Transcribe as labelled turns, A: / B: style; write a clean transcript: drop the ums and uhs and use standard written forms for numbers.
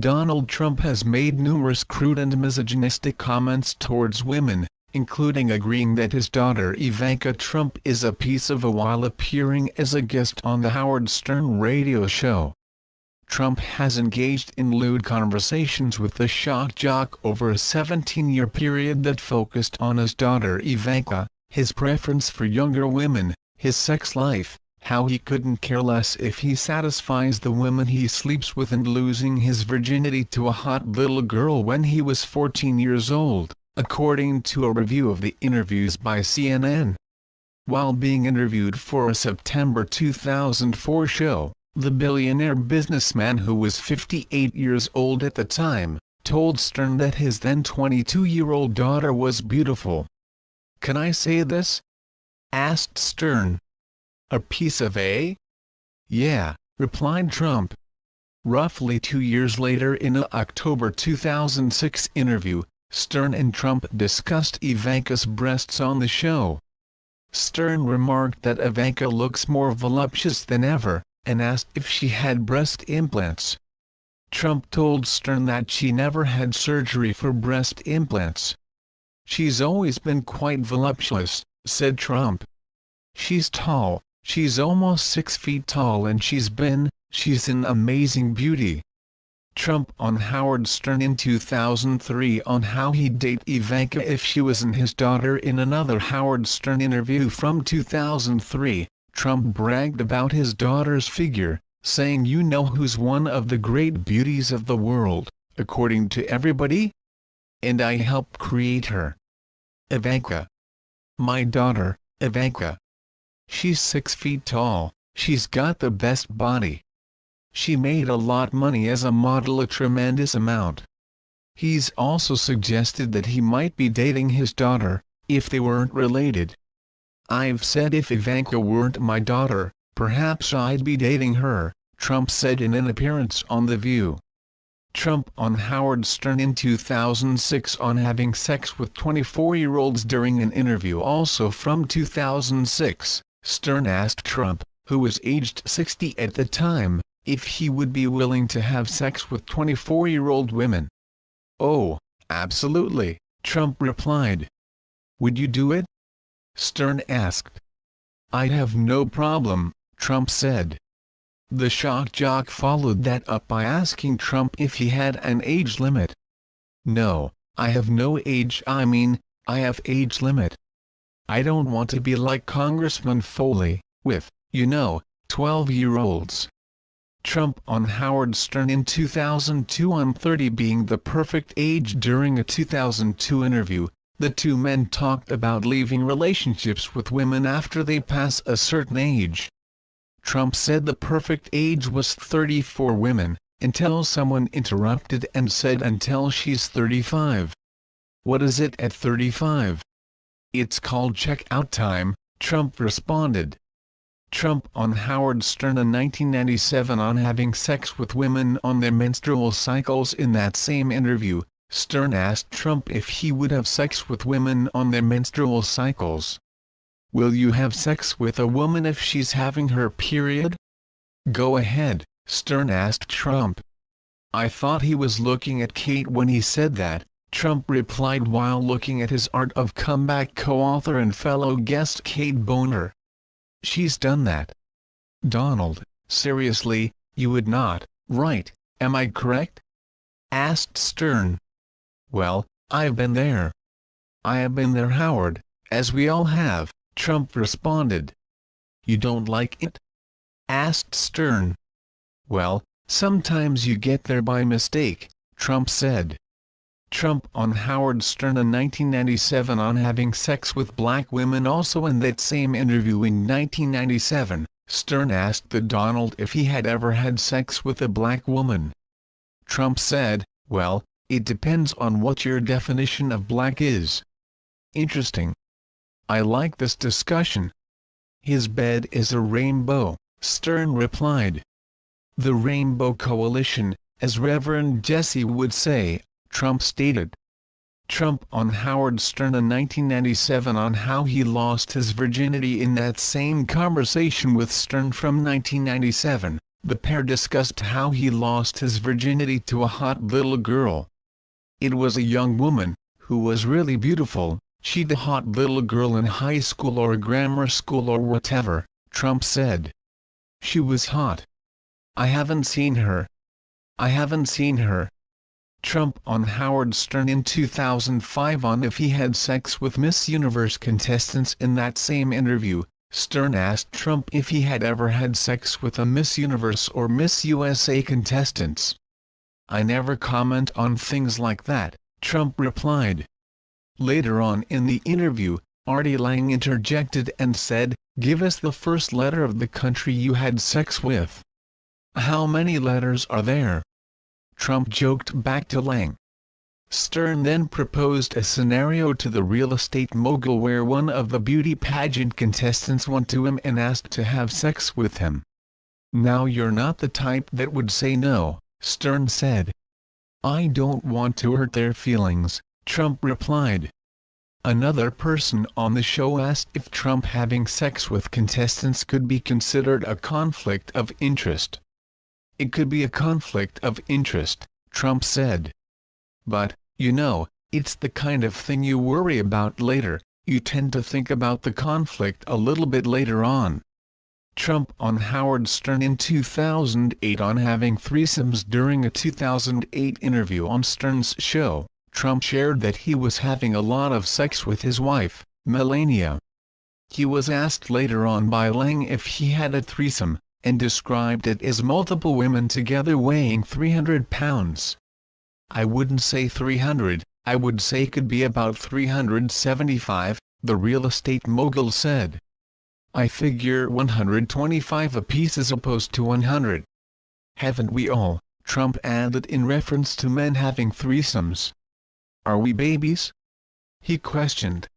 A: Donald Trump has made numerous crude and misogynistic comments towards women, including agreeing that his daughter Ivanka Trump is a piece of a while appearing as a guest on the Howard Stern radio show. Trump has engaged in lewd conversations with the shock jock over a 17-year period that focused on his daughter Ivanka, his preference for younger women, his sex life, how he couldn't care less if he satisfies the women he sleeps with, and losing his virginity to a hot little girl when he was 14 years old, according to a review of the interviews by CNN. While being interviewed for a September 2004 show, the billionaire businessman, who was 58 years old at the time, told Stern that his then 22-year-old daughter was beautiful. "Can I say this?" asked Stern. "A piece of a?" "Yeah," replied Trump. Roughly 2 years later, in an October 2006 interview, Stern and Trump discussed Ivanka's breasts on the show. Stern remarked that Ivanka looks more voluptuous than ever, and asked if she had breast implants. Trump told Stern that she never had surgery for breast implants. "She's always been quite voluptuous," said Trump. "She's tall, she's almost 6 feet tall, and she's an amazing beauty." Trump on Howard Stern in 2003 on how he'd date Ivanka if she wasn't his daughter. In another Howard Stern interview from 2003, Trump bragged about his daughter's figure, saying, "You know who's one of the great beauties of the world, according to everybody? And I helped create her. Ivanka. My daughter, Ivanka. She's 6 feet tall, she's got the best body. She made a lot money as a model, a tremendous amount." He's also suggested that he might be dating his daughter, if they weren't related. "I've said if Ivanka weren't my daughter, perhaps I'd be dating her," Trump said in an appearance on The View. Trump on Howard Stern in 2006 on having sex with 24-year-olds. During an interview also from 2006, Stern asked Trump, who was aged 60 at the time, if he would be willing to have sex with 24-year-old women. "Oh, absolutely," Trump replied. "Would you do it?" Stern asked. "I'd have no problem," Trump said. The shock jock followed that up by asking Trump if he had an age limit. "No, I have no age, I have age limit. I don't want to be like Congressman Foley, with, 12-year-olds. Trump on Howard Stern in 2002 on 30 being the perfect age. During a 2002 interview, the two men talked about leaving relationships with women after they pass a certain age. Trump said the perfect age was 30 for women, until someone interrupted and said until she's 35. "What is it at 35? It's called check-out time," Trump responded. Trump on Howard Stern in 1997 on having sex with women on their menstrual cycles. In that same interview, Stern asked Trump if he would have sex with women on their menstrual cycles. "Will you have sex with a woman if she's having her period?" "Go ahead," Stern asked Trump. "I thought he was looking at Kate when he said that," Trump replied while looking at his Art of Comeback co-author and fellow guest Kate Boner. "She's done that." "Donald, seriously, you would not, right, am I correct?" asked Stern. "Well, I've been there." "I have been there, Howard, as we all have," Trump responded. "You don't like it?" asked Stern. "Well, sometimes you get there by mistake," Trump said. Trump on Howard Stern in 1997 on having sex with black women. Also in that same interview in 1997, Stern asked the Donald if he had ever had sex with a black woman. Trump said, "Well, it depends on what your definition of black is." "Interesting. I like this discussion." "His bed is a rainbow," Stern replied. "The Rainbow Coalition, as Reverend Jesse would say," Trump stated. Trump on Howard Stern in 1997 on how he lost his virginity. In that same conversation with Stern from 1997, the pair discussed how he lost his virginity to a hot little girl. It was a young woman, who was really beautiful. She'd a hot little girl in high school or grammar school or whatever, Trump said. She was hot. I haven't seen her. I haven't seen her. Trump on Howard Stern in 2005 on if he had sex with Miss Universe contestants. In that same interview, Stern asked Trump if he had ever had sex with a Miss Universe or Miss USA contestants. I never comment on things like that, Trump replied. Later on in the interview, Artie Lang interjected and said, "Give us the first letter of the country you had sex with." "How many letters are there?" Trump joked back to Lang. Stern then proposed a scenario to the real estate mogul where one of the beauty pageant contestants went to him and asked to have sex with him. "Now you're not the type that would say no," Stern said. "I don't want to hurt their feelings," Trump replied. Another person on the show asked if Trump having sex with contestants could be considered a conflict of interest. "It could be a conflict of interest," Trump said. "But, you know, it's the kind of thing you worry about later. You tend to think about the conflict a little bit later on." Trump on Howard Stern in 2008 on having threesomes. During a 2008 interview on Stern's show, Trump shared that he was having a lot of sex with his wife, Melania. He was asked later on by Lang if he had a threesome, and described it as multiple women together weighing 300 pounds. "I wouldn't say 300, I would say could be about 375, the real estate mogul said. "I figure 125 apiece as opposed to 100. Haven't we all?" Trump added in reference to men having threesomes. "Are we babies?" he questioned.